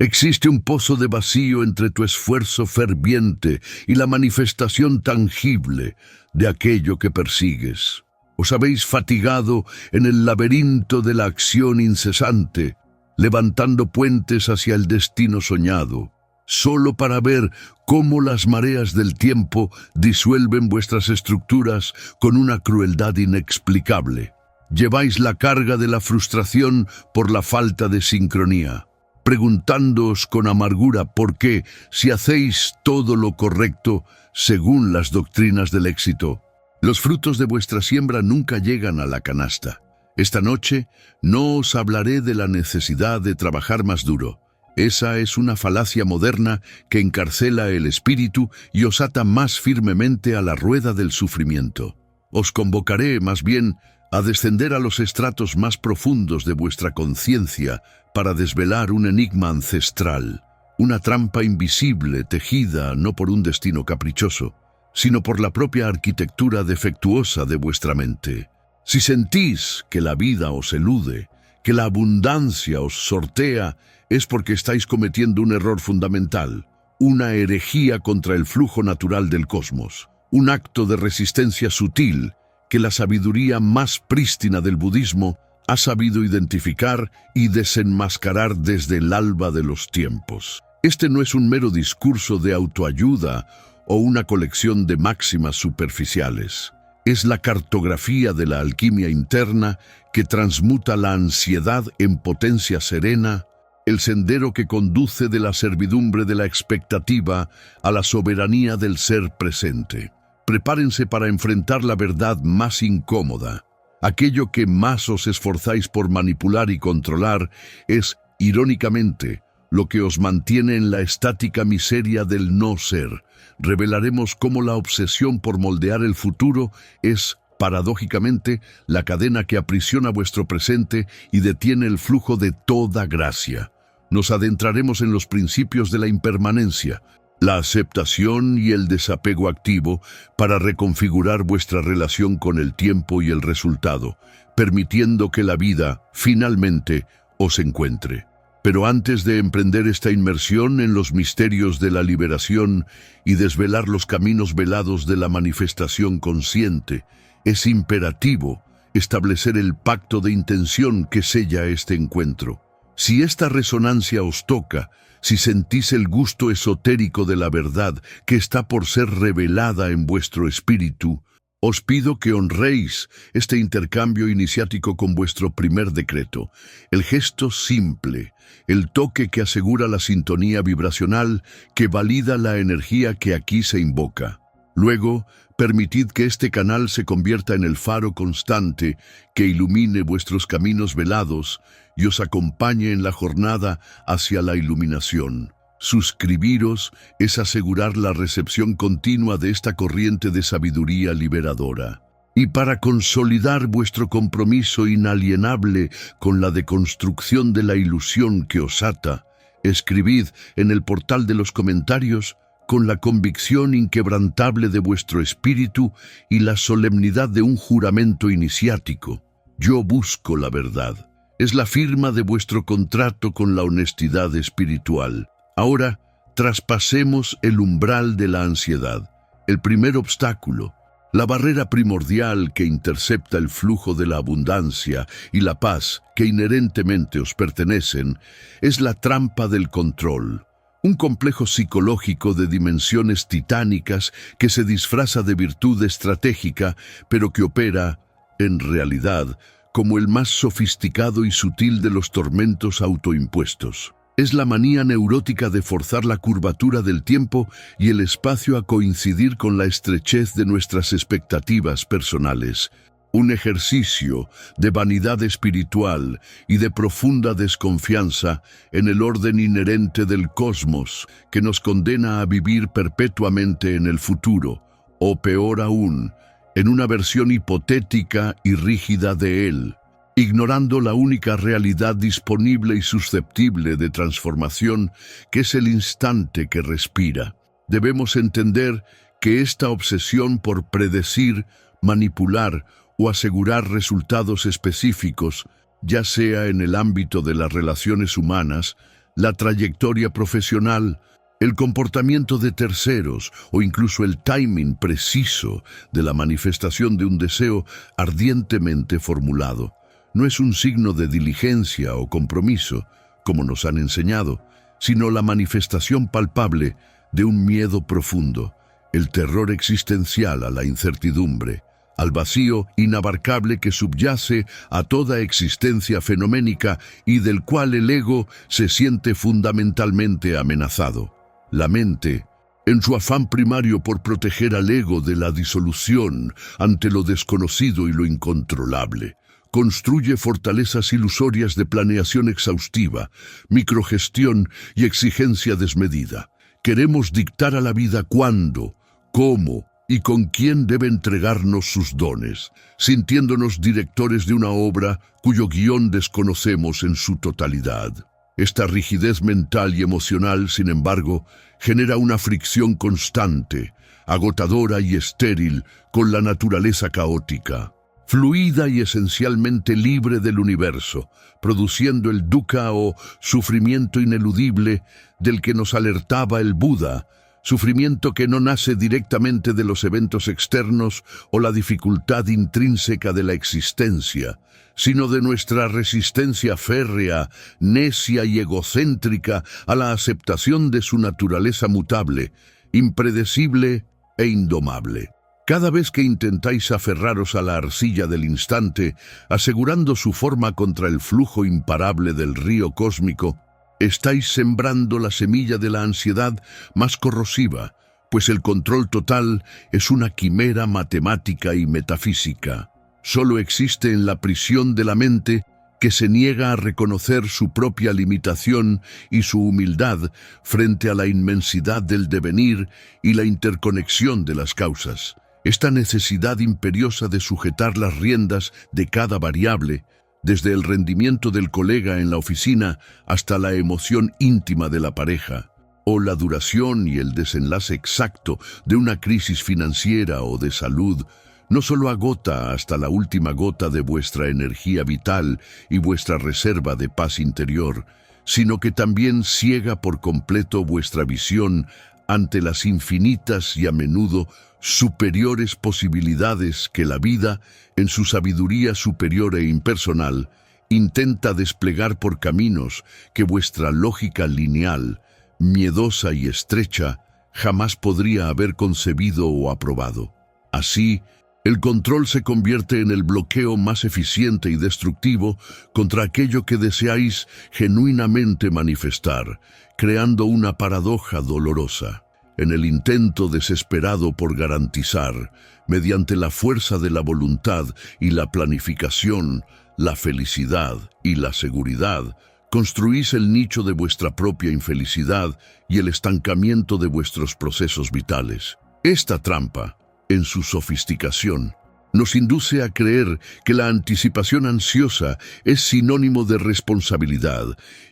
Existe un pozo de vacío entre tu esfuerzo ferviente y la manifestación tangible de aquello que persigues. Os habéis fatigado en el laberinto de la acción incesante, levantando puentes hacia el destino soñado, solo para ver cómo las mareas del tiempo disuelven vuestras estructuras con una crueldad inexplicable. Lleváis la carga de la frustración por la falta de sincronía, preguntándoos con amargura por qué, si hacéis todo lo correcto según las doctrinas del éxito, los frutos de vuestra siembra nunca llegan a la canasta. Esta noche no os hablaré de la necesidad de trabajar más duro. Esa es una falacia moderna que encarcela el espíritu y os ata más firmemente a la rueda del sufrimiento. Os convocaré, más bien, a descender a los estratos más profundos de vuestra conciencia para desvelar un enigma ancestral, una trampa invisible tejida no por un destino caprichoso, sino por la propia arquitectura defectuosa de vuestra mente. Si sentís que la vida os elude, que la abundancia os sortea, es porque estáis cometiendo un error fundamental, una herejía contra el flujo natural del cosmos, un acto de resistencia sutil que la sabiduría más prístina del budismo ha sabido identificar y desenmascarar desde el alba de los tiempos. Este no es un mero discurso de autoayuda o una colección de máximas superficiales. Es la cartografía de la alquimia interna que transmuta la ansiedad en potencia serena, el sendero que conduce de la servidumbre de la expectativa a la soberanía del ser presente. Prepárense para enfrentar la verdad más incómoda. Aquello que más os esforzáis por manipular y controlar es, irónicamente, lo que os mantiene en la estática miseria del no ser. Revelaremos cómo la obsesión por moldear el futuro es, paradójicamente, la cadena que aprisiona vuestro presente y detiene el flujo de toda gracia. Nos adentraremos en los principios de la impermanencia, la aceptación y el desapego activo para reconfigurar vuestra relación con el tiempo y el resultado, permitiendo que la vida, finalmente, os encuentre. Pero antes de emprender esta inmersión en los misterios de la liberación y desvelar los caminos velados de la manifestación consciente, es imperativo establecer el pacto de intención que sella este encuentro. Si esta resonancia os toca, si sentís el gusto esotérico de la verdad que está por ser revelada en vuestro espíritu, os pido que honréis este intercambio iniciático con vuestro primer decreto, el gesto simple, el toque que asegura la sintonía vibracional que valida la energía que aquí se invoca. Luego, permitid que este canal se convierta en el faro constante que ilumine vuestros caminos velados y os acompañe en la jornada hacia la iluminación. Suscribiros es asegurar la recepción continua de esta corriente de sabiduría liberadora. Y para consolidar vuestro compromiso inalienable con la deconstrucción de la ilusión que os ata, escribid en el portal de los comentarios con la convicción inquebrantable de vuestro espíritu y la solemnidad de un juramento iniciático. Yo busco la verdad. Es la firma de vuestro contrato con la honestidad espiritual. Ahora, traspasemos el umbral de la ansiedad, el primer obstáculo, la barrera primordial que intercepta el flujo de la abundancia y la paz que inherentemente os pertenecen, es la trampa del control, un complejo psicológico de dimensiones titánicas que se disfraza de virtud estratégica, pero que opera, en realidad, como el más sofisticado y sutil de los tormentos autoimpuestos. Es la manía neurótica de forzar la curvatura del tiempo y el espacio a coincidir con la estrechez de nuestras expectativas personales. Un ejercicio de vanidad espiritual y de profunda desconfianza en el orden inherente del cosmos que nos condena a vivir perpetuamente en el futuro, o peor aún, en una versión hipotética y rígida de él, ignorando la única realidad disponible y susceptible de transformación, que es el instante que respira. Debemos entender que esta obsesión por predecir, manipular o asegurar resultados específicos, ya sea en el ámbito de las relaciones humanas, la trayectoria profesional, el comportamiento de terceros o incluso el timing preciso de la manifestación de un deseo ardientemente formulado. No es un signo de diligencia o compromiso, como nos han enseñado, sino la manifestación palpable de un miedo profundo, el terror existencial a la incertidumbre, al vacío inabarcable que subyace a toda existencia fenoménica y del cual el ego se siente fundamentalmente amenazado. La mente, en su afán primario por proteger al ego de la disolución ante lo desconocido y lo incontrolable, construye fortalezas ilusorias de planeación exhaustiva, microgestión y exigencia desmedida. Queremos dictar a la vida cuándo, cómo y con quién debe entregarnos sus dones, sintiéndonos directores de una obra cuyo guión desconocemos en su totalidad. Esta rigidez mental y emocional, sin embargo, genera una fricción constante, agotadora y estéril con la naturaleza caótica, fluida y esencialmente libre del universo, produciendo el dukkha o sufrimiento ineludible del que nos alertaba el Buda, sufrimiento que no nace directamente de los eventos externos o la dificultad intrínseca de la existencia, sino de nuestra resistencia férrea, necia y egocéntrica a la aceptación de su naturaleza mutable, impredecible e indomable. Cada vez que intentáis aferraros a la arcilla del instante, asegurando su forma contra el flujo imparable del río cósmico, estáis sembrando la semilla de la ansiedad más corrosiva, pues el control total es una quimera matemática y metafísica. Solo existe en la prisión de la mente que se niega a reconocer su propia limitación y su humildad frente a la inmensidad del devenir y la interconexión de las causas. Esta necesidad imperiosa de sujetar las riendas de cada variable, desde el rendimiento del colega en la oficina hasta la emoción íntima de la pareja, o la duración y el desenlace exacto de una crisis financiera o de salud, no solo agota hasta la última gota de vuestra energía vital y vuestra reserva de paz interior, sino que también ciega por completo vuestra visión ante las infinitas y a menudo superiores posibilidades que la vida, en su sabiduría superior e impersonal, intenta desplegar por caminos que vuestra lógica lineal, miedosa y estrecha, jamás podría haber concebido o aprobado. Así, el control se convierte en el bloqueo más eficiente y destructivo contra aquello que deseáis genuinamente manifestar, creando una paradoja dolorosa. En el intento desesperado por garantizar, mediante la fuerza de la voluntad y la planificación, la felicidad y la seguridad, construís el nicho de vuestra propia infelicidad y el estancamiento de vuestros procesos vitales. Esta trampa, en su sofisticación, nos induce a creer que la anticipación ansiosa es sinónimo de responsabilidad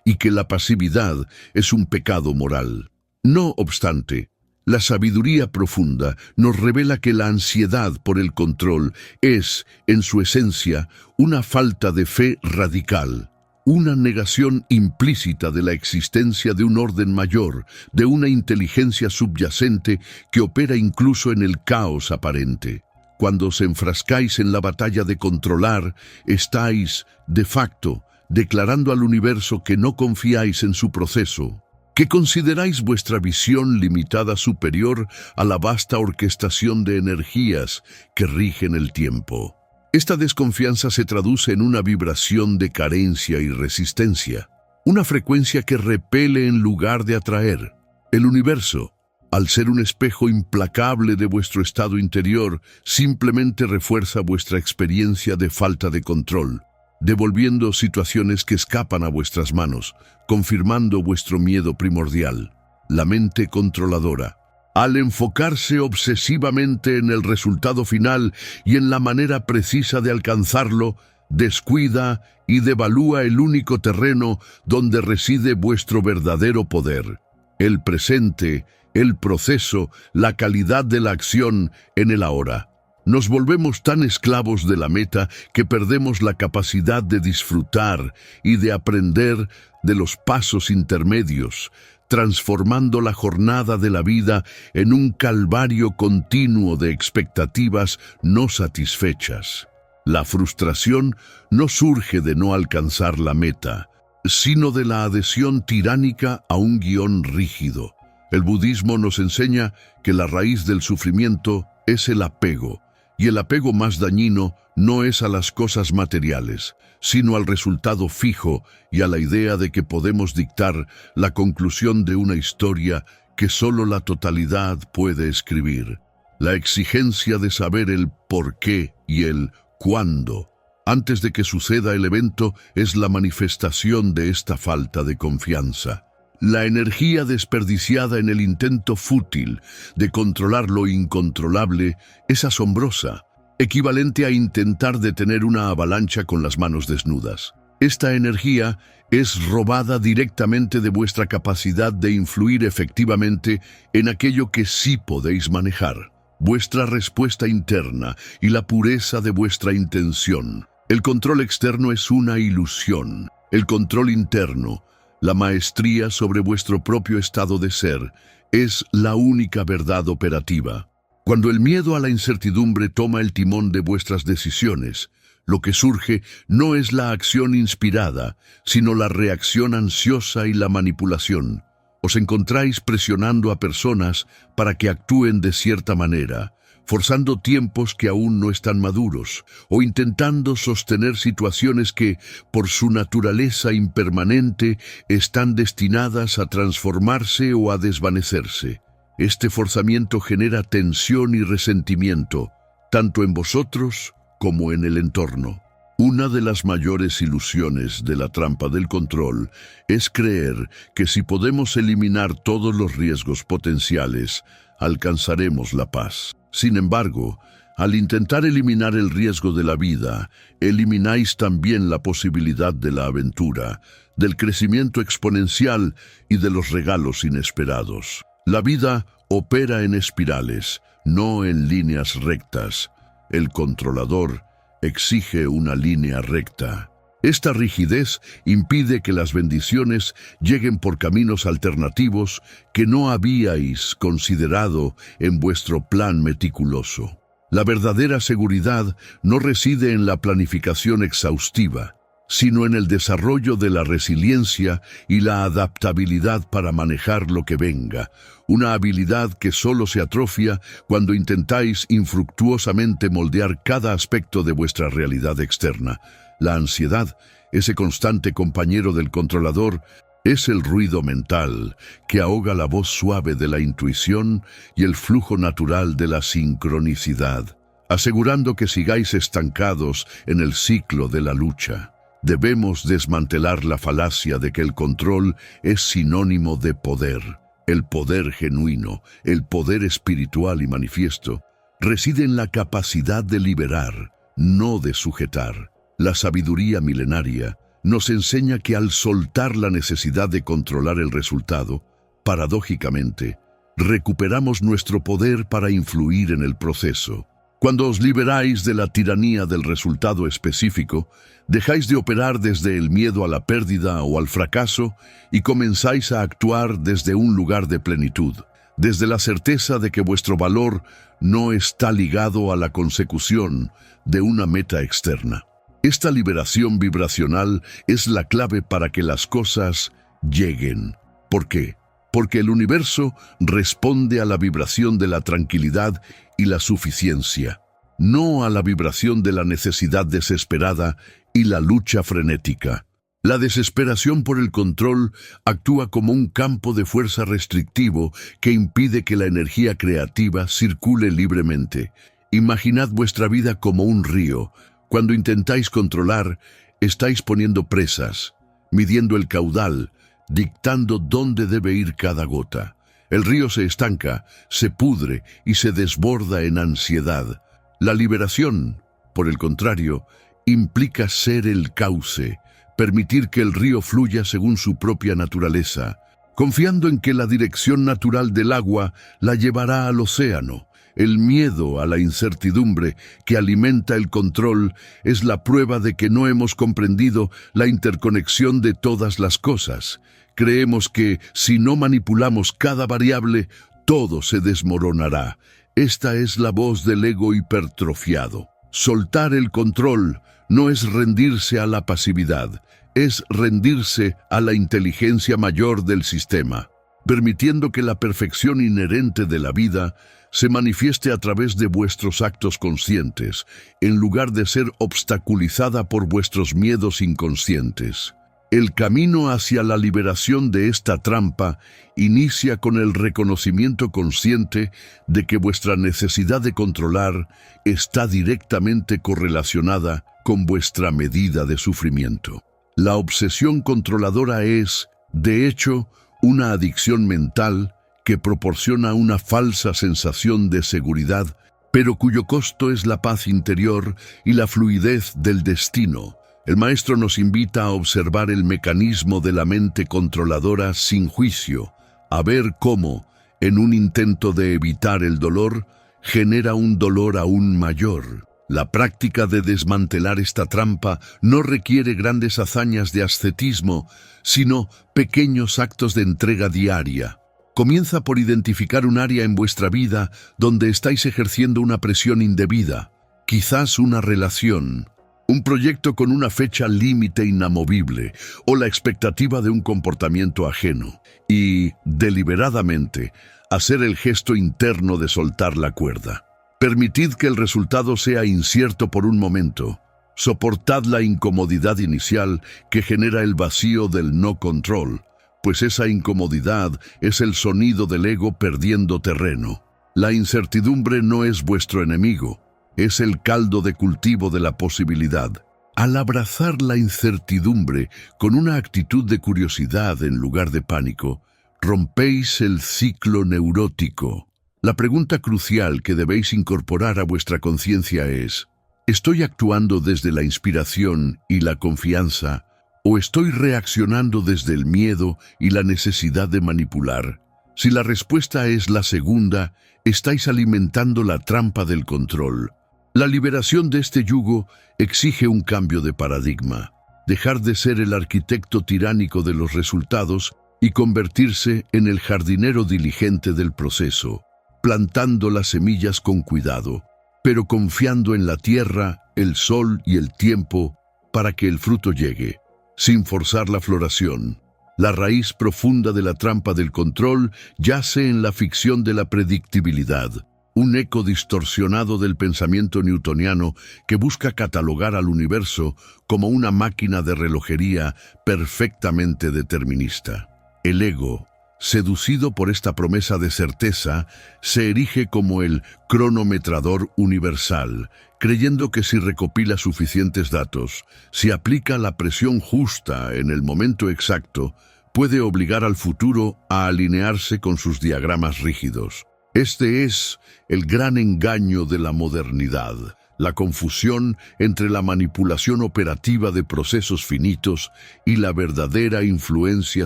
y que la pasividad es un pecado moral. No obstante, la sabiduría profunda nos revela que la ansiedad por el control es, en su esencia, una falta de fe radical, una negación implícita de la existencia de un orden mayor, de una inteligencia subyacente que opera incluso en el caos aparente. Cuando os enfrascáis en la batalla de controlar, estáis, de facto, declarando al universo que no confiáis en su proceso, que consideráis vuestra visión limitada superior a la vasta orquestación de energías que rigen el tiempo. Esta desconfianza se traduce en una vibración de carencia y resistencia, una frecuencia que repele en lugar de atraer. El universo, al ser un espejo implacable de vuestro estado interior, simplemente refuerza vuestra experiencia de falta de control, devolviendo situaciones que escapan a vuestras manos, confirmando vuestro miedo primordial, la mente controladora. Al enfocarse obsesivamente en el resultado final y en la manera precisa de alcanzarlo, descuida y devalúa el único terreno donde reside vuestro verdadero poder, el presente, el proceso, la calidad de la acción en el ahora. Nos volvemos tan esclavos de la meta que perdemos la capacidad de disfrutar y de aprender de los pasos intermedios, transformando la jornada de la vida en un calvario continuo de expectativas no satisfechas. La frustración no surge de no alcanzar la meta, sino de la adhesión tiránica a un guión rígido. El budismo nos enseña que la raíz del sufrimiento es el apego, y el apego más dañino no es a las cosas materiales, sino al resultado fijo y a la idea de que podemos dictar la conclusión de una historia que solo la totalidad puede escribir. La exigencia de saber el por qué y el cuándo antes de que suceda el evento es la manifestación de esta falta de confianza. La energía desperdiciada en el intento fútil de controlar lo incontrolable es asombrosa, equivalente a intentar detener una avalancha con las manos desnudas. Esta energía es robada directamente de vuestra capacidad de influir efectivamente en aquello que sí podéis manejar, vuestra respuesta interna y la pureza de vuestra intención. El control externo es una ilusión. El control interno, la maestría sobre vuestro propio estado de ser, es la única verdad operativa. Cuando el miedo a la incertidumbre toma el timón de vuestras decisiones, lo que surge no es la acción inspirada, sino la reacción ansiosa y la manipulación. Os encontráis presionando a personas para que actúen de cierta manera, forzando tiempos que aún no están maduros, o intentando sostener situaciones que, por su naturaleza impermanente, están destinadas a transformarse o a desvanecerse. Este forzamiento genera tensión y resentimiento, tanto en vosotros como en el entorno. Una de las mayores ilusiones de la trampa del control es creer que si podemos eliminar todos los riesgos potenciales, alcanzaremos la paz. Sin embargo, al intentar eliminar el riesgo de la vida, elimináis también la posibilidad de la aventura, del crecimiento exponencial y de los regalos inesperados. La vida opera en espirales, no en líneas rectas. El controlador exige una línea recta. Esta rigidez impide que las bendiciones lleguen por caminos alternativos que no habíais considerado en vuestro plan meticuloso. La verdadera seguridad no reside en la planificación exhaustiva, sino en el desarrollo de la resiliencia y la adaptabilidad para manejar lo que venga, una habilidad que solo se atrofia cuando intentáis infructuosamente moldear cada aspecto de vuestra realidad externa. La ansiedad, ese constante compañero del controlador, es el ruido mental que ahoga la voz suave de la intuición y el flujo natural de la sincronicidad, asegurando que sigáis estancados en el ciclo de la lucha. Debemos desmantelar la falacia de que el control es sinónimo de poder. El poder genuino, el poder espiritual y manifiesto, reside en la capacidad de liberar, no de sujetar. La sabiduría milenaria nos enseña que al soltar la necesidad de controlar el resultado, paradójicamente, recuperamos nuestro poder para influir en el proceso. Cuando os liberáis de la tiranía del resultado específico, dejáis de operar desde el miedo a la pérdida o al fracaso y comenzáis a actuar desde un lugar de plenitud, desde la certeza de que vuestro valor no está ligado a la consecución de una meta externa. Esta liberación vibracional es la clave para que las cosas lleguen. ¿Por qué? Porque el universo responde a la vibración de la tranquilidad y la suficiencia, no a la vibración de la necesidad desesperada y la lucha frenética. La desesperación por el control actúa como un campo de fuerza restrictivo que impide que la energía creativa circule libremente. Imaginad vuestra vida como un río. Cuando intentáis controlar, estáis poniendo presas, midiendo el caudal, dictando dónde debe ir cada gota. El río se estanca, se pudre y se desborda en ansiedad. La liberación, por el contrario, implica ser el cauce, permitir que el río fluya según su propia naturaleza, confiando en que la dirección natural del agua la llevará al océano. El miedo a la incertidumbre que alimenta el control es la prueba de que no hemos comprendido la interconexión de todas las cosas. Creemos que si no manipulamos cada variable, todo se desmoronará. Esta es la voz del ego hipertrofiado. Soltar el control no es rendirse a la pasividad, es rendirse a la inteligencia mayor del sistema, permitiendo que la perfección inherente de la vida se manifieste a través de vuestros actos conscientes, en lugar de ser obstaculizada por vuestros miedos inconscientes. El camino hacia la liberación de esta trampa inicia con el reconocimiento consciente de que vuestra necesidad de controlar está directamente correlacionada con vuestra medida de sufrimiento. La obsesión controladora es, de hecho, una adicción mental que proporciona una falsa sensación de seguridad, pero cuyo costo es la paz interior y la fluidez del destino. El maestro nos invita a observar el mecanismo de la mente controladora sin juicio, a ver cómo, en un intento de evitar el dolor, genera un dolor aún mayor. La práctica de desmantelar esta trampa no requiere grandes hazañas de ascetismo, sino pequeños actos de entrega diaria. Comienza por identificar un área en vuestra vida donde estáis ejerciendo una presión indebida, quizás una relación, un proyecto con una fecha límite inamovible o la expectativa de un comportamiento ajeno, y, deliberadamente, hacer el gesto interno de soltar la cuerda. Permitid que el resultado sea incierto por un momento. Soportad la incomodidad inicial que genera el vacío del no control, pues esa incomodidad es el sonido del ego perdiendo terreno. La incertidumbre no es vuestro enemigo, es el caldo de cultivo de la posibilidad. Al abrazar la incertidumbre con una actitud de curiosidad en lugar de pánico, rompéis el ciclo neurótico. La pregunta crucial que debéis incorporar a vuestra conciencia es: ¿estoy actuando desde la inspiración y la confianza, o estoy reaccionando desde el miedo y la necesidad de manipular? Si la respuesta es la segunda, estáis alimentando la trampa del control. La liberación de este yugo exige un cambio de paradigma, dejar de ser el arquitecto tiránico de los resultados y convertirse en el jardinero diligente del proceso, plantando las semillas con cuidado, pero confiando en la tierra, el sol y el tiempo para que el fruto llegue, sin forzar la floración. La raíz profunda de la trampa del control yace en la ficción de la predictibilidad, un eco distorsionado del pensamiento newtoniano que busca catalogar al universo como una máquina de relojería perfectamente determinista. El ego, seducido por esta promesa de certeza, se erige como el cronometrador universal, creyendo que si recopila suficientes datos, si aplica la presión justa en el momento exacto, puede obligar al futuro a alinearse con sus diagramas rígidos. Este es el gran engaño de la modernidad, la confusión entre la manipulación operativa de procesos finitos y la verdadera influencia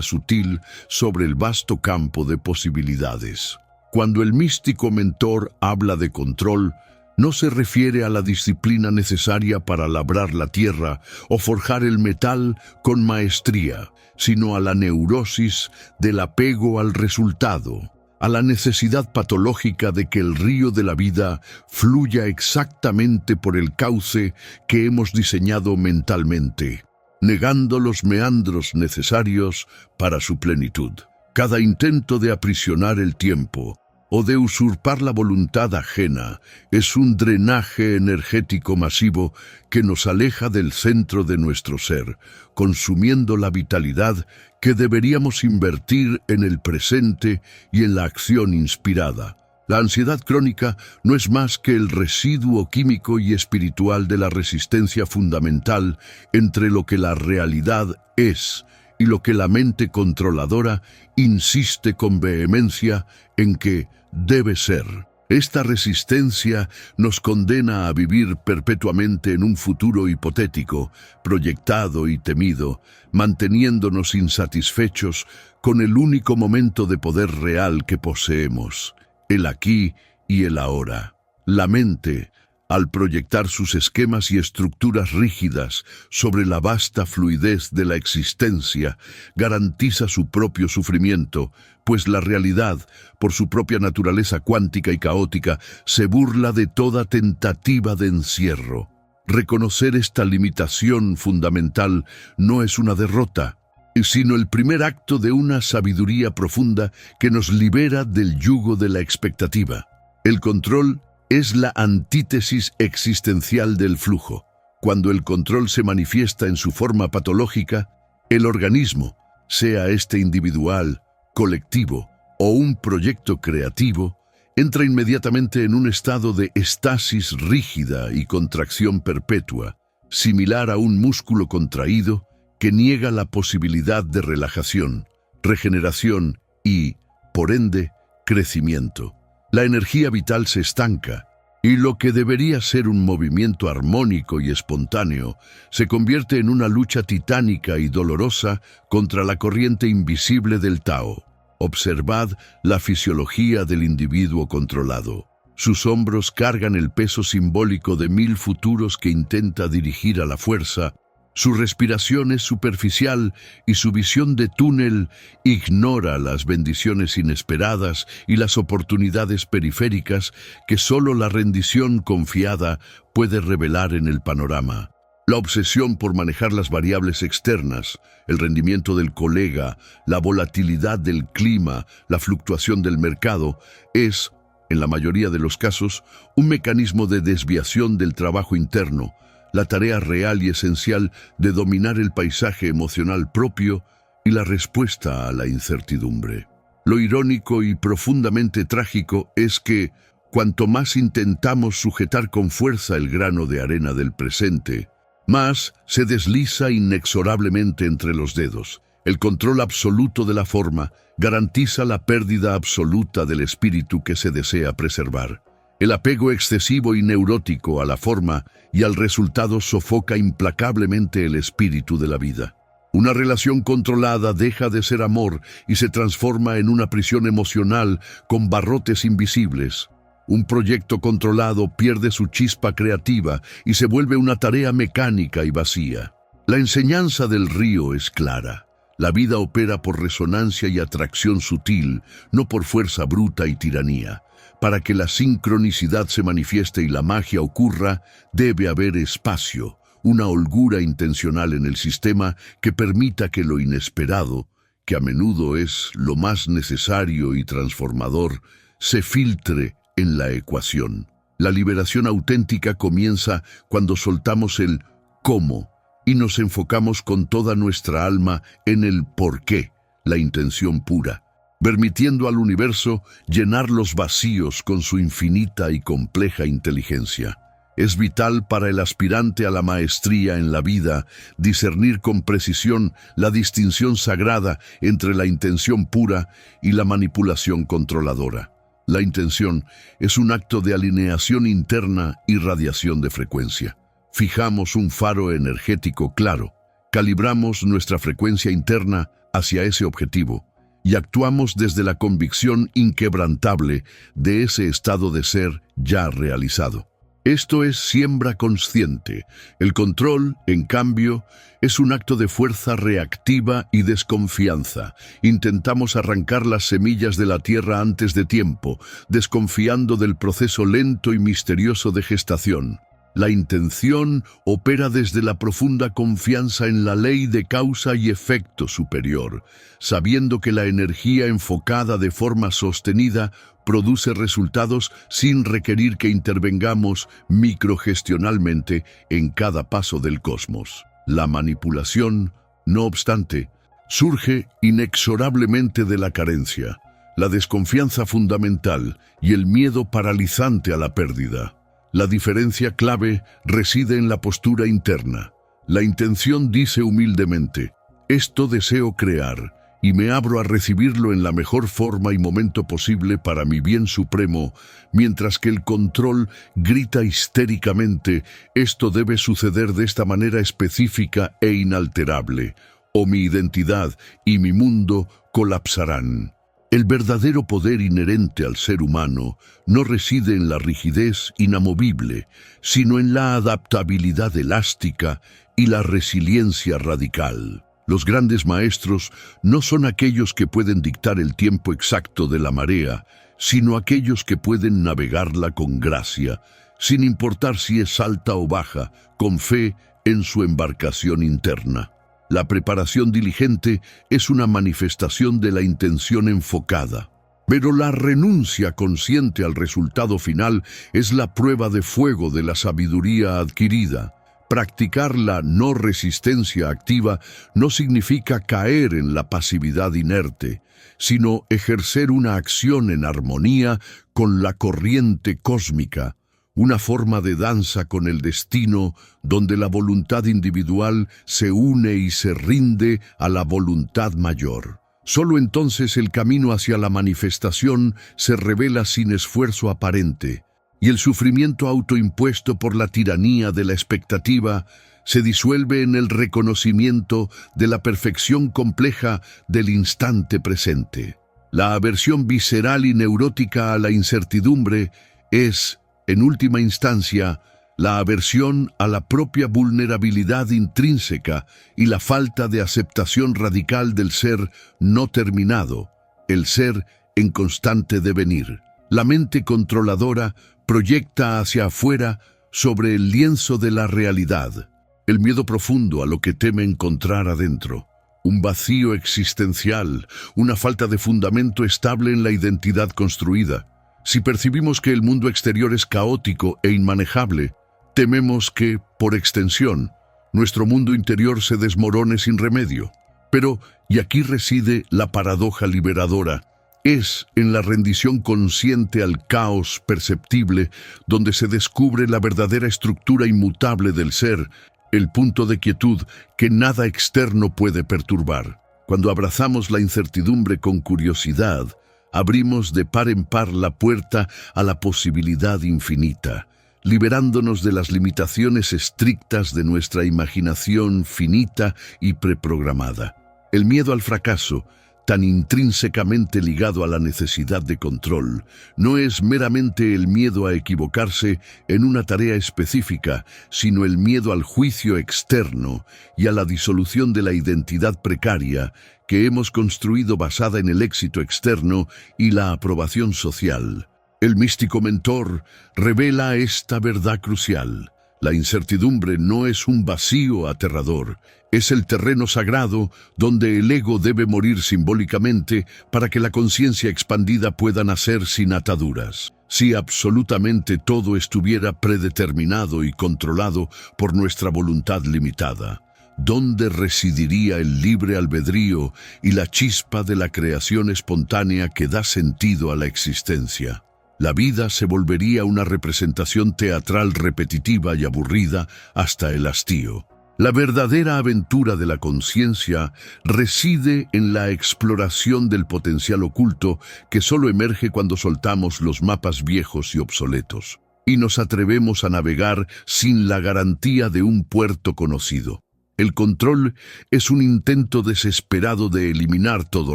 sutil sobre el vasto campo de posibilidades. Cuando el místico mentor habla de control, no se refiere a la disciplina necesaria para labrar la tierra o forjar el metal con maestría, sino a la neurosis del apego al resultado, a la necesidad patológica de que el río de la vida fluya exactamente por el cauce que hemos diseñado mentalmente, negando los meandros necesarios para su plenitud. Cada intento de aprisionar el tiempo o de usurpar la voluntad ajena es un drenaje energético masivo que nos aleja del centro de nuestro ser, consumiendo la vitalidad que deberíamos invertir en el presente y en la acción inspirada. La ansiedad crónica no es más que el residuo químico y espiritual de la resistencia fundamental entre lo que la realidad es y lo que la mente controladora insiste con vehemencia en que debe ser. Esta resistencia nos condena a vivir perpetuamente en un futuro hipotético, proyectado y temido, manteniéndonos insatisfechos con el único momento de poder real que poseemos, el aquí y el ahora. La mente, al proyectar sus esquemas y estructuras rígidas sobre la vasta fluidez de la existencia, garantiza su propio sufrimiento, pues la realidad, por su propia naturaleza cuántica y caótica, se burla de toda tentativa de encierro. Reconocer esta limitación fundamental no es una derrota, sino el primer acto de una sabiduría profunda que nos libera del yugo de la expectativa. El control es la antítesis existencial del flujo. Cuando el control se manifiesta en su forma patológica, el organismo, sea este individual, colectivo o un proyecto creativo, entra inmediatamente en un estado de estasis rígida y contracción perpetua, similar a un músculo contraído que niega la posibilidad de relajación, regeneración y, por ende, crecimiento. La energía vital se estanca y lo que debería ser un movimiento armónico y espontáneo se convierte en una lucha titánica y dolorosa contra la corriente invisible del Tao. Observad la fisiología del individuo controlado. Sus hombros cargan el peso simbólico de 1000 futuros que intenta dirigir a la fuerza. Su respiración es superficial y su visión de túnel ignora las bendiciones inesperadas y las oportunidades periféricas que solo la rendición confiada puede revelar en el panorama. La obsesión por manejar las variables externas, el rendimiento del colega, la volatilidad del clima, la fluctuación del mercado, es, en la mayoría de los casos, un mecanismo de desviación del trabajo interno, la tarea real y esencial de dominar el paisaje emocional propio y la respuesta a la incertidumbre. Lo irónico y profundamente trágico es que, cuanto más intentamos sujetar con fuerza el grano de arena del presente, más se desliza inexorablemente entre los dedos. El control absoluto de la forma garantiza la pérdida absoluta del espíritu que se desea preservar. El apego excesivo y neurótico a la forma y al resultado sofoca implacablemente el espíritu de la vida. Una relación controlada deja de ser amor y se transforma en una prisión emocional con barrotes invisibles. Un proyecto controlado pierde su chispa creativa y se vuelve una tarea mecánica y vacía. La enseñanza del río es clara. La vida opera por resonancia y atracción sutil, no por fuerza bruta y tiranía. Para que la sincronicidad se manifieste y la magia ocurra, debe haber espacio, una holgura intencional en el sistema que permita que lo inesperado, que a menudo es lo más necesario y transformador, se filtre en la ecuación. La liberación auténtica comienza cuando soltamos el cómo y nos enfocamos con toda nuestra alma en el por qué, la intención pura, permitiendo al universo llenar los vacíos con su infinita y compleja inteligencia. Es vital para el aspirante a la maestría en la vida discernir con precisión la distinción sagrada entre la intención pura y la manipulación controladora. La intención es un acto de alineación interna y radiación de frecuencia. Fijamos un faro energético claro, calibramos nuestra frecuencia interna hacia ese objetivo y actuamos desde la convicción inquebrantable de ese estado de ser ya realizado. Esto es siembra consciente. El control, en cambio, es un acto de fuerza reactiva y desconfianza. Intentamos arrancar las semillas de la tierra antes de tiempo, desconfiando del proceso lento y misterioso de gestación. La intención opera desde la profunda confianza en la ley de causa y efecto superior, sabiendo que la energía enfocada de forma sostenida produce resultados sin requerir que intervengamos microgestionalmente en cada paso del cosmos. La manipulación, no obstante, surge inexorablemente de la carencia, la desconfianza fundamental y el miedo paralizante a la pérdida. La diferencia clave reside en la postura interna. La intención dice humildemente, esto deseo crear, y me abro a recibirlo en la mejor forma y momento posible para mi bien supremo, mientras que el control grita histéricamente, esto debe suceder de esta manera específica e inalterable, o mi identidad y mi mundo colapsarán. El verdadero poder inherente al ser humano no reside en la rigidez inamovible, sino en la adaptabilidad elástica y la resiliencia radical. Los grandes maestros no son aquellos que pueden dictar el tiempo exacto de la marea, sino aquellos que pueden navegarla con gracia, sin importar si es alta o baja, con fe en su embarcación interna. La preparación diligente es una manifestación de la intención enfocada, pero la renuncia consciente al resultado final es la prueba de fuego de la sabiduría adquirida. Practicar la no resistencia activa no significa caer en la pasividad inerte, sino ejercer una acción en armonía con la corriente cósmica, una forma de danza con el destino donde la voluntad individual se une y se rinde a la voluntad mayor. Solo entonces el camino hacia la manifestación se revela sin esfuerzo aparente, y el sufrimiento autoimpuesto por la tiranía de la expectativa se disuelve en el reconocimiento de la perfección compleja del instante presente. La aversión visceral y neurótica a la incertidumbre es, en última instancia, la aversión a la propia vulnerabilidad intrínseca y la falta de aceptación radical del ser no terminado, el ser en constante devenir. La mente controladora proyecta hacia afuera sobre el lienzo de la realidad el miedo profundo a lo que teme encontrar adentro, un vacío existencial, una falta de fundamento estable en la identidad construida. Si percibimos que el mundo exterior es caótico e inmanejable, tememos que, por extensión, nuestro mundo interior se desmorone sin remedio. Pero, y aquí reside la paradoja liberadora, es en la rendición consciente al caos perceptible donde se descubre la verdadera estructura inmutable del ser, el punto de quietud que nada externo puede perturbar. Cuando abrazamos la incertidumbre con curiosidad, abrimos de par en par la puerta a la posibilidad infinita, liberándonos de las limitaciones estrictas de nuestra imaginación finita y preprogramada. El miedo al fracaso, tan intrínsecamente ligado a la necesidad de control, no es meramente el miedo a equivocarse en una tarea específica, sino el miedo al juicio externo y a la disolución de la identidad precaria que hemos construido basada en el éxito externo y la aprobación social. El místico mentor revela esta verdad crucial. La incertidumbre no es un vacío aterrador, es el terreno sagrado donde el ego debe morir simbólicamente para que la conciencia expandida pueda nacer sin ataduras. Si absolutamente todo estuviera predeterminado y controlado por nuestra voluntad limitada, ¿dónde residiría el libre albedrío y la chispa de la creación espontánea que da sentido a la existencia? La vida se volvería una representación teatral repetitiva y aburrida hasta el hastío. La verdadera aventura de la conciencia reside en la exploración del potencial oculto que solo emerge cuando soltamos los mapas viejos y obsoletos, y nos atrevemos a navegar sin la garantía de un puerto conocido. El control es un intento desesperado de eliminar todo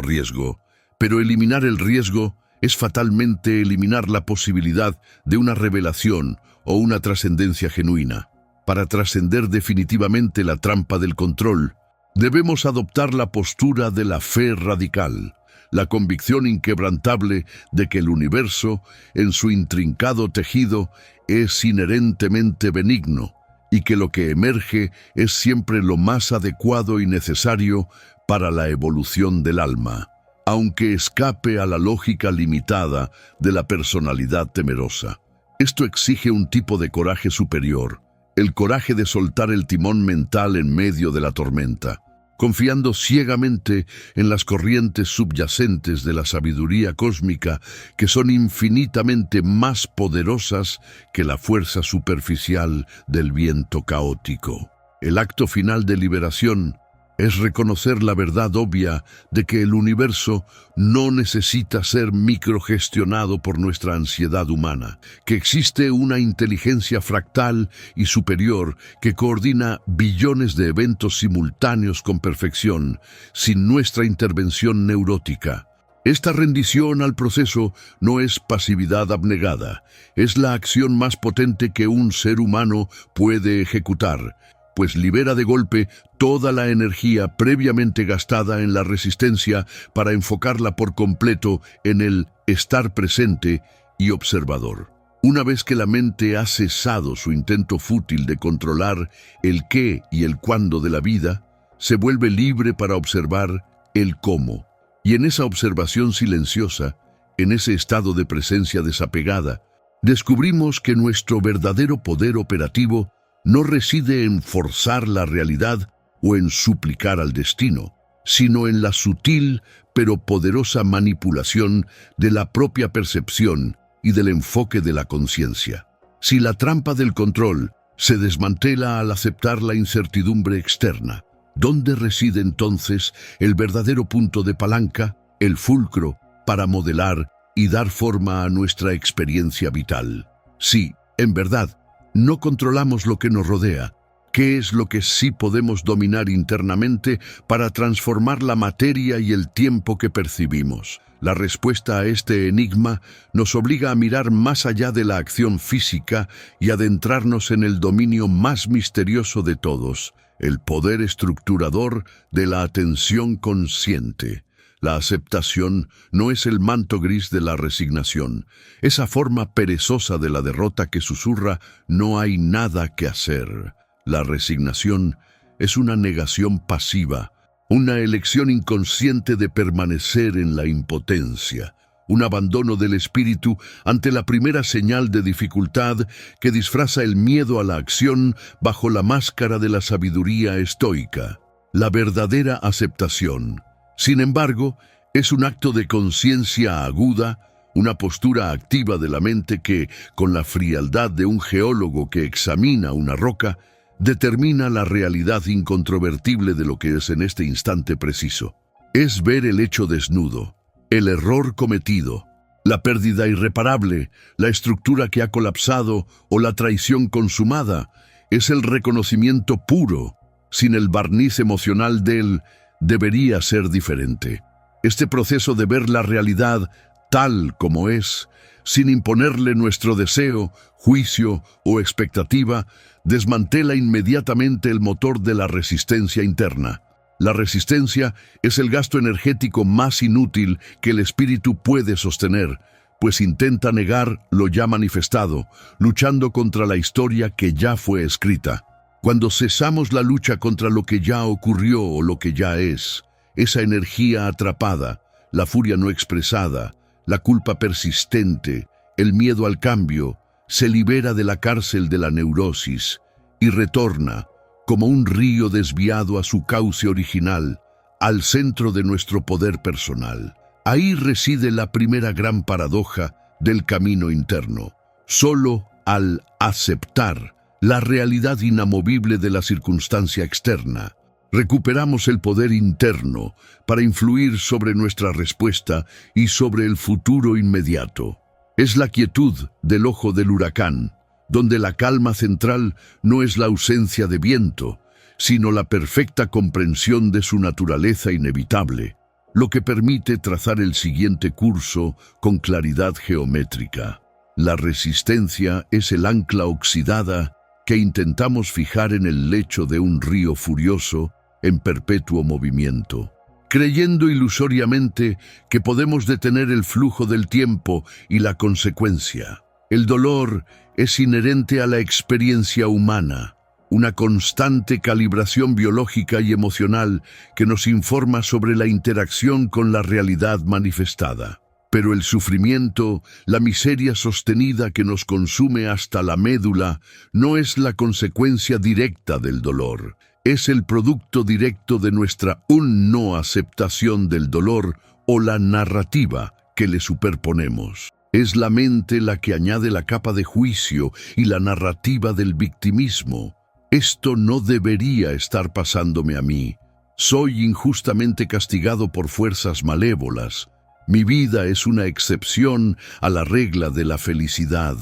riesgo, pero eliminar el riesgo es fatalmente eliminar la posibilidad de una revelación o una trascendencia genuina. Para trascender definitivamente la trampa del control, debemos adoptar la postura de la fe radical, la convicción inquebrantable de que el universo, en su intrincado tejido, es inherentemente benigno y que lo que emerge es siempre lo más adecuado y necesario para la evolución del alma, aunque escape a la lógica limitada de la personalidad temerosa. Esto exige un tipo de coraje superior, el coraje de soltar el timón mental en medio de la tormenta, confiando ciegamente en las corrientes subyacentes de la sabiduría cósmica que son infinitamente más poderosas que la fuerza superficial del viento caótico. El acto final de liberación es reconocer la verdad obvia de que el universo no necesita ser microgestionado por nuestra ansiedad humana, que existe una inteligencia fractal y superior que coordina billones de eventos simultáneos con perfección, sin nuestra intervención neurótica. Esta rendición al proceso no es pasividad abnegada, es la acción más potente que un ser humano puede ejecutar, pues libera de golpe toda la energía previamente gastada en la resistencia para enfocarla por completo en el estar presente y observador. Una vez que la mente ha cesado su intento fútil de controlar el qué y el cuándo de la vida, se vuelve libre para observar el cómo. Y en esa observación silenciosa, en ese estado de presencia desapegada, descubrimos que nuestro verdadero poder operativo no reside en forzar la realidad o en suplicar al destino, sino en la sutil pero poderosa manipulación de la propia percepción y del enfoque de la conciencia. Si la trampa del control se desmantela al aceptar la incertidumbre externa, ¿dónde reside entonces el verdadero punto de palanca, el fulcro, para modelar y dar forma a nuestra experiencia vital? Sí, en verdad, no controlamos lo que nos rodea. ¿Qué es lo que sí podemos dominar internamente para transformar la materia y el tiempo que percibimos? La respuesta a este enigma nos obliga a mirar más allá de la acción física y adentrarnos en el dominio más misterioso de todos, el poder estructurador de la atención consciente. La aceptación no es el manto gris de la resignación, esa forma perezosa de la derrota que susurra «no hay nada que hacer». La resignación es una negación pasiva, una elección inconsciente de permanecer en la impotencia, un abandono del espíritu ante la primera señal de dificultad que disfraza el miedo a la acción bajo la máscara de la sabiduría estoica. La verdadera aceptación, sin embargo, es un acto de conciencia aguda, una postura activa de la mente que, con la frialdad de un geólogo que examina una roca, determina la realidad incontrovertible de lo que es en este instante preciso. Es ver el hecho desnudo, el error cometido, la pérdida irreparable, la estructura que ha colapsado o la traición consumada. Es el reconocimiento puro, sin el barniz emocional del «debería ser diferente». Este proceso de ver la realidad tal como es, sin imponerle nuestro deseo, juicio o expectativa, desmantela inmediatamente el motor de la resistencia interna. La resistencia es el gasto energético más inútil que el espíritu puede sostener, pues intenta negar lo ya manifestado, luchando contra la historia que ya fue escrita. Cuando cesamos la lucha contra lo que ya ocurrió o lo que ya es, esa energía atrapada, la furia no expresada, la culpa persistente, el miedo al cambio, se libera de la cárcel de la neurosis y retorna, como un río desviado a su cauce original, al centro de nuestro poder personal. Ahí reside la primera gran paradoja del camino interno. Solo al aceptar la realidad inamovible de la circunstancia externa, recuperamos el poder interno para influir sobre nuestra respuesta y sobre el futuro inmediato. Es la quietud del ojo del huracán, donde la calma central no es la ausencia de viento, sino la perfecta comprensión de su naturaleza inevitable, lo que permite trazar el siguiente curso con claridad geométrica. La resistencia es el ancla oxidada que intentamos fijar en el lecho de un río furioso en perpetuo movimiento, creyendo ilusoriamente que podemos detener el flujo del tiempo y la consecuencia. El dolor es inherente a la experiencia humana, una constante calibración biológica y emocional que nos informa sobre la interacción con la realidad manifestada. Pero el sufrimiento, la miseria sostenida que nos consume hasta la médula, no es la consecuencia directa del dolor. Es el producto directo de nuestra no aceptación del dolor o la narrativa que le superponemos. Es la mente la que añade la capa de juicio y la narrativa del victimismo. Esto no debería estar pasándome a mí. Soy injustamente castigado por fuerzas malévolas. Mi vida es una excepción a la regla de la felicidad.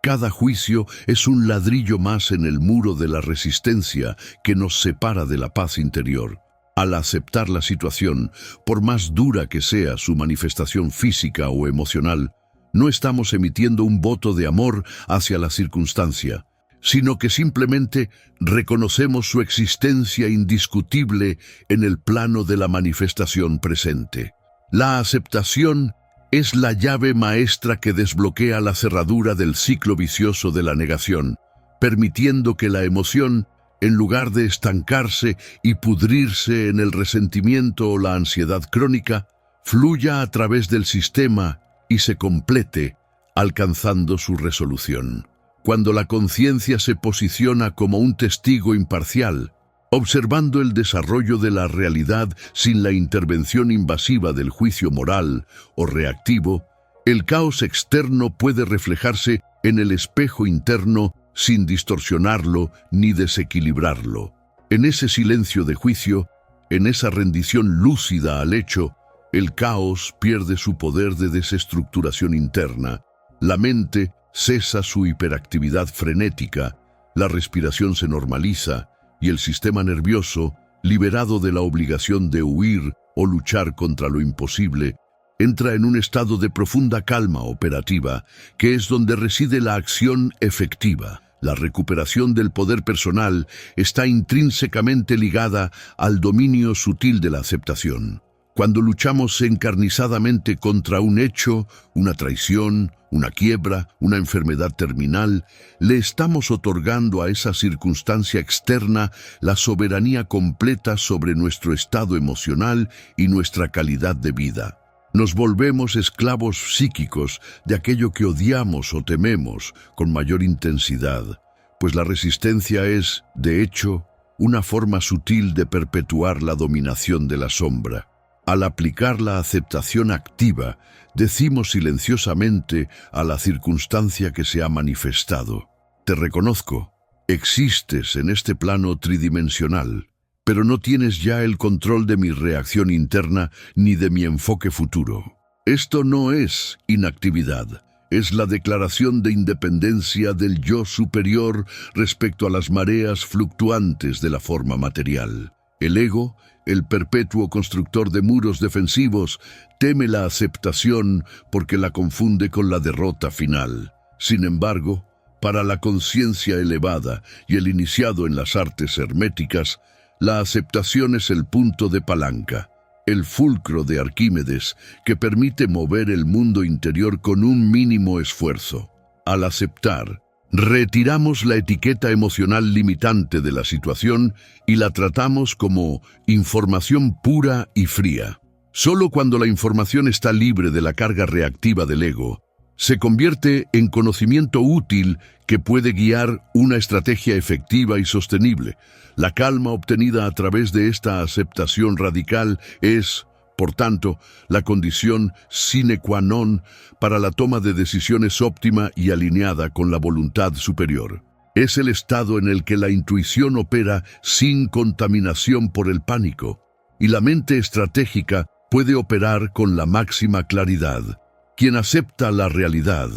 Cada juicio es un ladrillo más en el muro de la resistencia que nos separa de la paz interior. Al aceptar la situación, por más dura que sea su manifestación física o emocional, no estamos emitiendo un voto de amor hacia la circunstancia, sino que simplemente reconocemos su existencia indiscutible en el plano de la manifestación presente. La aceptación es la llave maestra que desbloquea la cerradura del ciclo vicioso de la negación, permitiendo que la emoción, en lugar de estancarse y pudrirse en el resentimiento o la ansiedad crónica, fluya a través del sistema y se complete, alcanzando su resolución. Cuando la conciencia se posiciona como un testigo imparcial, observando el desarrollo de la realidad sin la intervención invasiva del juicio moral o reactivo, el caos externo puede reflejarse en el espejo interno sin distorsionarlo ni desequilibrarlo. En ese silencio de juicio, en esa rendición lúcida al hecho, el caos pierde su poder de desestructuración interna. La mente cesa su hiperactividad frenética, la respiración se normaliza y el sistema nervioso, liberado de la obligación de huir o luchar contra lo imposible, entra en un estado de profunda calma operativa, que es donde reside la acción efectiva. La recuperación del poder personal está intrínsecamente ligada al dominio sutil de la aceptación. Cuando luchamos encarnizadamente contra un hecho, una traición, una quiebra, una enfermedad terminal, le estamos otorgando a esa circunstancia externa la soberanía completa sobre nuestro estado emocional y nuestra calidad de vida. Nos volvemos esclavos psíquicos de aquello que odiamos o tememos con mayor intensidad, pues la resistencia es, de hecho, una forma sutil de perpetuar la dominación de la sombra. Al aplicar la aceptación activa, decimos silenciosamente a la circunstancia que se ha manifestado: te reconozco, existes en este plano tridimensional, pero no tienes ya el control de mi reacción interna ni de mi enfoque futuro. Esto no es inactividad, es la declaración de independencia del yo superior respecto a las mareas fluctuantes de la forma material. El ego, el perpetuo constructor de muros defensivos, teme la aceptación porque la confunde con la derrota final. Sin embargo, para la conciencia elevada y el iniciado en las artes herméticas, la aceptación es el punto de palanca, el fulcro de Arquímedes que permite mover el mundo interior con un mínimo esfuerzo. Al aceptar, retiramos la etiqueta emocional limitante de la situación y la tratamos como información pura y fría. Solo cuando la información está libre de la carga reactiva del ego, se convierte en conocimiento útil que puede guiar una estrategia efectiva y sostenible. La calma obtenida a través de esta aceptación radical es, por tanto, la condición sine qua non para la toma de decisiones óptima y alineada con la voluntad superior. Es el estado en el que la intuición opera sin contaminación por el pánico, y la mente estratégica puede operar con la máxima claridad. Quien acepta la realidad,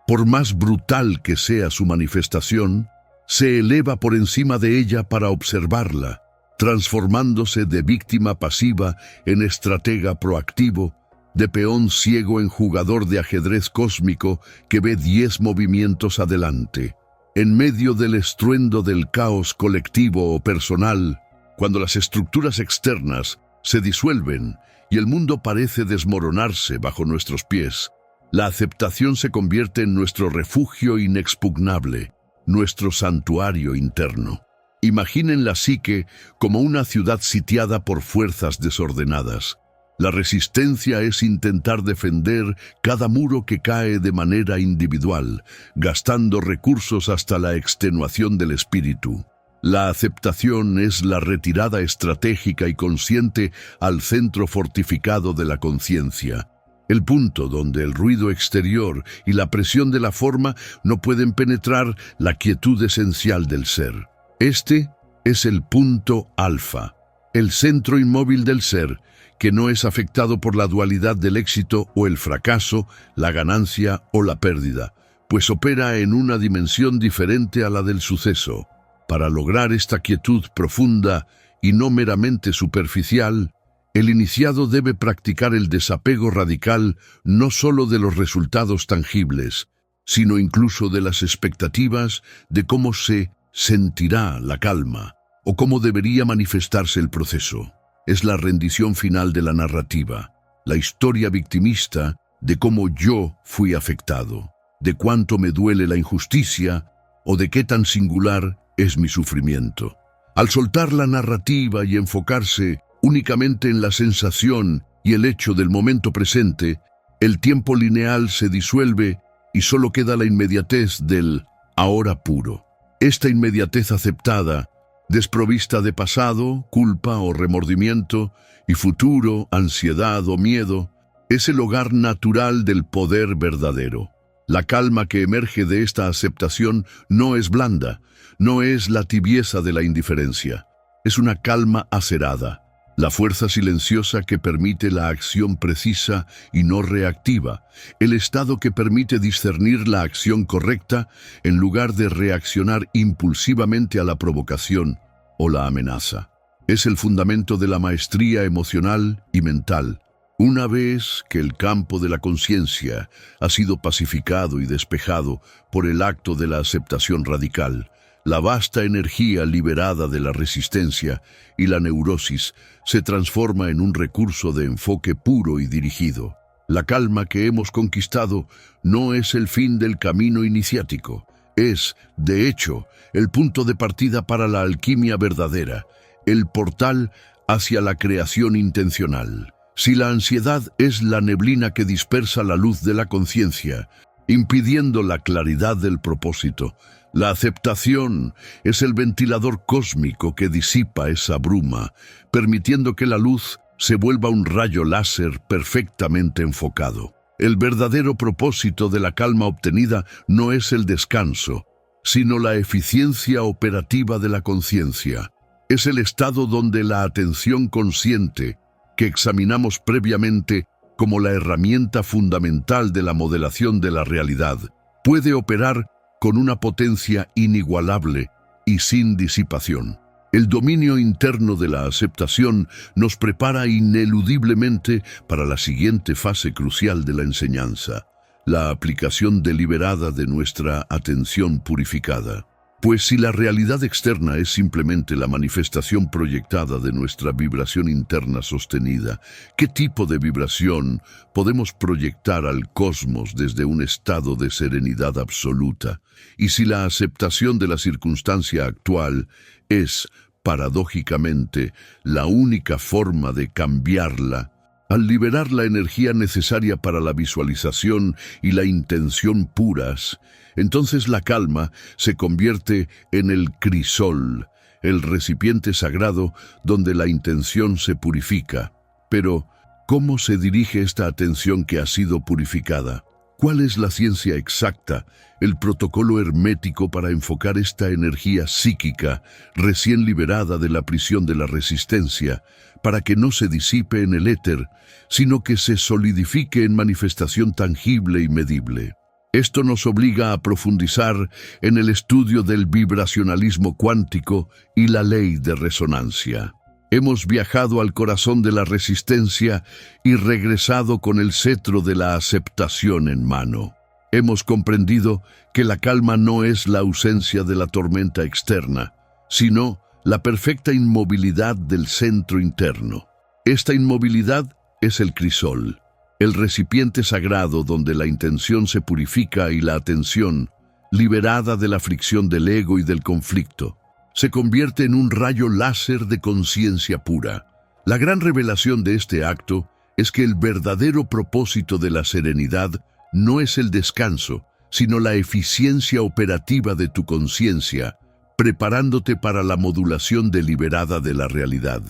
por más brutal que sea su manifestación, se eleva por encima de ella para observarla, transformándose de víctima pasiva en estratega proactivo, de peón ciego en jugador de ajedrez cósmico que ve 10 movimientos adelante. En medio del estruendo del caos colectivo o personal, cuando las estructuras externas se disuelven y el mundo parece desmoronarse bajo nuestros pies, la aceptación se convierte en nuestro refugio inexpugnable, nuestro santuario interno. Imaginen la psique como una ciudad sitiada por fuerzas desordenadas. La resistencia es intentar defender cada muro que cae de manera individual, gastando recursos hasta la extenuación del espíritu. La aceptación es la retirada estratégica y consciente al centro fortificado de la conciencia, el punto donde el ruido exterior y la presión de la forma no pueden penetrar la quietud esencial del ser. Este es el punto alfa, el centro inmóvil del ser, que no es afectado por la dualidad del éxito o el fracaso, la ganancia o la pérdida, pues opera en una dimensión diferente a la del suceso. Para lograr esta quietud profunda, y no meramente superficial, el iniciado debe practicar el desapego radical no solo de los resultados tangibles, sino incluso de las expectativas de cómo se sentirá la calma o cómo debería manifestarse el proceso. Es la rendición final de la narrativa, la historia victimista de cómo yo fui afectado, de cuánto me duele la injusticia o de qué tan singular es mi sufrimiento. Al soltar la narrativa y enfocarse únicamente en la sensación y el hecho del momento presente, el tiempo lineal se disuelve y solo queda la inmediatez del ahora puro. Esta inmediatez aceptada, desprovista de pasado, culpa o remordimiento, y futuro, ansiedad o miedo, es el hogar natural del poder verdadero. La calma que emerge de esta aceptación no es blanda, no es la tibieza de la indiferencia, es una calma acerada, la fuerza silenciosa que permite la acción precisa y no reactiva, el estado que permite discernir la acción correcta en lugar de reaccionar impulsivamente a la provocación o la amenaza. Es el fundamento de la maestría emocional y mental. Una vez que el campo de la conciencia ha sido pacificado y despejado por el acto de la aceptación radical, la vasta energía liberada de la resistencia y la neurosis se transforma en un recurso de enfoque puro y dirigido. La calma que hemos conquistado no es el fin del camino iniciático, es, de hecho, el punto de partida para la alquimia verdadera, el portal hacia la creación intencional. Si la ansiedad es la neblina que dispersa la luz de la conciencia, impidiendo la claridad del propósito, la aceptación es el ventilador cósmico que disipa esa bruma, permitiendo que la luz se vuelva un rayo láser perfectamente enfocado. El verdadero propósito de la calma obtenida no es el descanso, sino la eficiencia operativa de la conciencia. Es el estado donde la atención consciente, que examinamos previamente como la herramienta fundamental de la modelación de la realidad, puede operar con una potencia inigualable y sin disipación. El dominio interno de la aceptación nos prepara ineludiblemente para la siguiente fase crucial de la enseñanza, la aplicación deliberada de nuestra atención purificada. Pues si la realidad externa es simplemente la manifestación proyectada de nuestra vibración interna sostenida, ¿qué tipo de vibración podemos proyectar al cosmos desde un estado de serenidad absoluta? Y si la aceptación de la circunstancia actual es, paradójicamente, la única forma de cambiarla, al liberar la energía necesaria para la visualización y la intención puras, entonces la calma se convierte en el crisol, el recipiente sagrado donde la intención se purifica. Pero, ¿cómo se dirige esta atención que ha sido purificada? ¿Cuál es la ciencia exacta, el protocolo hermético para enfocar esta energía psíquica recién liberada de la prisión de la resistencia, para que no se disipe en el éter, sino que se solidifique en manifestación tangible y medible? Esto nos obliga a profundizar en el estudio del vibracionalismo cuántico y la ley de resonancia. Hemos viajado al corazón de la resistencia y regresado con el cetro de la aceptación en mano. Hemos comprendido que la calma no es la ausencia de la tormenta externa, sino la perfecta inmovilidad del centro interno. Esta inmovilidad es el crisol, el recipiente sagrado donde la intención se purifica y la atención, liberada de la fricción del ego y del conflicto, se convierte en un rayo láser de conciencia pura. La gran revelación de este acto es que el verdadero propósito de la serenidad no es el descanso, sino la eficiencia operativa de tu conciencia, preparándote para la modulación deliberada de la realidad.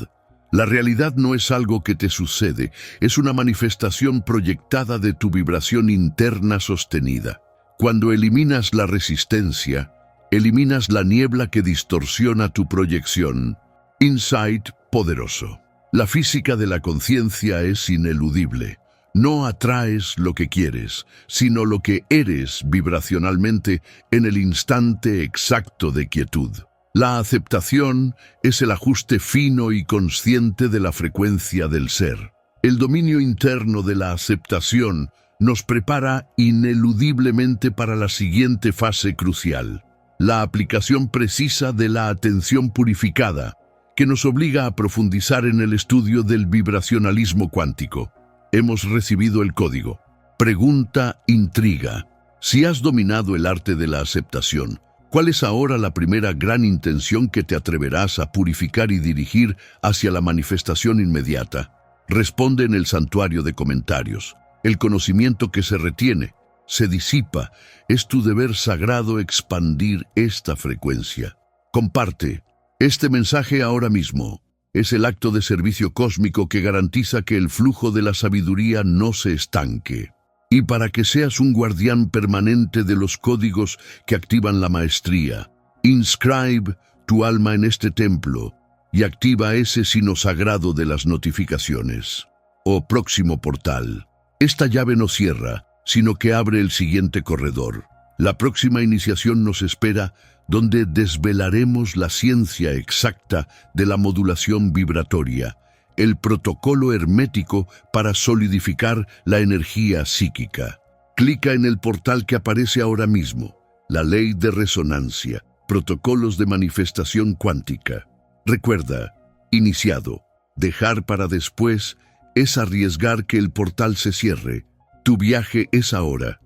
La realidad no es algo que te sucede, es una manifestación proyectada de tu vibración interna sostenida. Cuando eliminas la resistencia, eliminas la niebla que distorsiona tu proyección. Insight poderoso. La física de la conciencia es ineludible. No atraes lo que quieres, sino lo que eres vibracionalmente en el instante exacto de quietud. La aceptación es el ajuste fino y consciente de la frecuencia del ser. El dominio interno de la aceptación nos prepara ineludiblemente para la siguiente fase crucial, la aplicación precisa de la atención purificada, que nos obliga a profundizar en el estudio del vibracionalismo cuántico. Hemos recibido el código. Pregunta intriga. Si has dominado el arte de la aceptación, ¿cuál es ahora la primera gran intención que te atreverás a purificar y dirigir hacia la manifestación inmediata? Responde en el santuario de comentarios. El conocimiento que se retiene, se disipa. Es tu deber sagrado expandir esta frecuencia. Comparte este mensaje ahora mismo. Es el acto de servicio cósmico que garantiza que el flujo de la sabiduría no se estanque. Y para que seas un guardián permanente de los códigos que activan la maestría, inscribe tu alma en este templo y activa ese sino sagrado de las notificaciones. Oh próximo portal, esta llave no cierra, sino que abre el siguiente corredor. La próxima iniciación nos espera, donde desvelaremos la ciencia exacta de la modulación vibratoria, el protocolo hermético para solidificar la energía psíquica. Clica en el portal que aparece ahora mismo, la ley de resonancia, protocolos de manifestación cuántica. Recuerda, iniciado, dejar para después es arriesgar que el portal se cierre. Tu viaje es ahora.